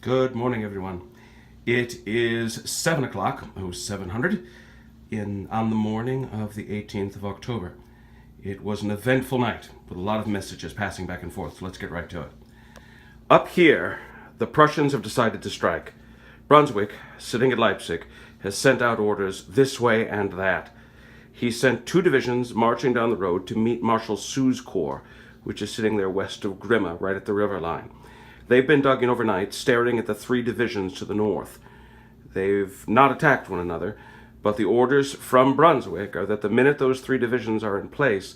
Good morning, everyone. It is 7 o'clock, 0700, on the morning of the 18th of October. It was an eventful night with a lot of messages passing back and forth, so let's get right to it. Up here, the Prussians have decided to strike. Brunswick, sitting at Leipzig, has sent out orders this way and that. He sent 2 divisions marching down the road to meet Marshal Soult's corps, which is sitting there west of Grimma, right at the river line. They've been dug in overnight, staring at the 3 divisions to the north. They've not attacked one another, but the orders from Brunswick are that the minute those 3 divisions are in place,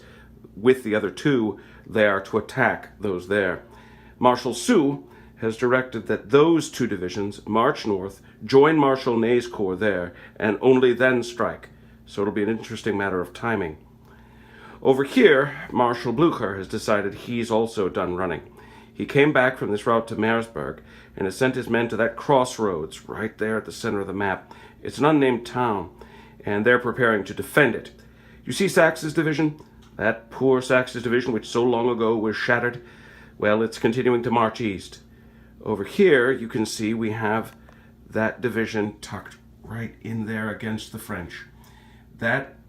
with the other 2, they are to attack those there. Marshal Soult has directed that those 2 divisions march north, join Marshal Ney's corps there, and only then strike. So it'll be an interesting matter of timing. Over here, Marshal Blücher has decided he's also done running. He came back from this route to Merseburg and has sent his men to that crossroads right there at the center of the map. It's an unnamed town, and they're preparing to defend it. You see Sax's division? That poor Sax's division, which so long ago was shattered? Well, it's continuing to march east. Over here, you can see we have that division tucked right in there against the French.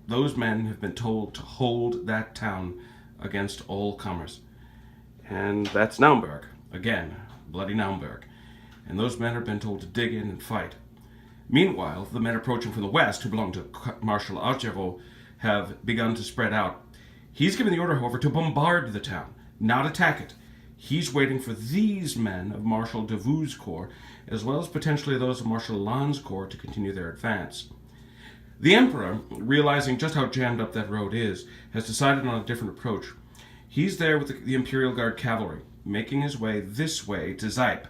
Those men have been told to hold that town against all comers. And that's Naumburg. Again, bloody Naumburg. And those men have been told to dig in and fight. Meanwhile, the men approaching from the west, who belong to Marshal Augereau, have begun to spread out. He's given the order, however, to bombard the town, not attack it. He's waiting for these men of Marshal Davout's corps, as well as potentially those of Marshal Lannes' corps, to continue their advance. The Emperor, realizing just how jammed up that road is, has decided on a different approach. He's there with the Imperial Guard cavalry, making his way this way to Zijpe.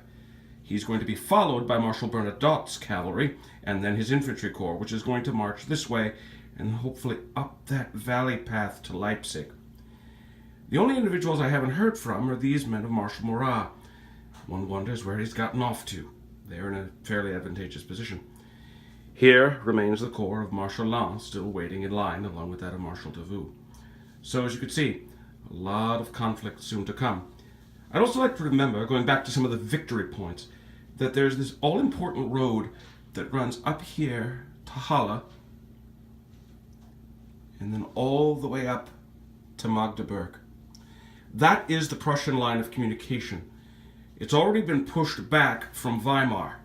He's going to be followed by Marshal Bernadotte's cavalry, and then his infantry corps, which is going to march this way, and hopefully up that valley path to Leipzig. The only individuals I haven't heard from are these men of Marshal Murat. One wonders where he's gotten off to. They're in a fairly advantageous position. Here remains the corps of Marshal Lannes, still waiting in line, along with that of Marshal Davout. So, as you can see, a lot of conflict soon to come. I'd also like to remember, going back to some of the victory points, that there's this all-important road that runs up here to Halle, and then all the way up to Magdeburg. That is the Prussian line of communication. It's already been pushed back from Weimar,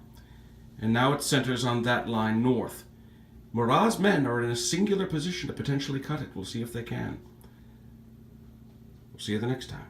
and now it centers on that line north. Murat's men are in a singular position to potentially cut it. We'll see if they can. We'll see you the next time.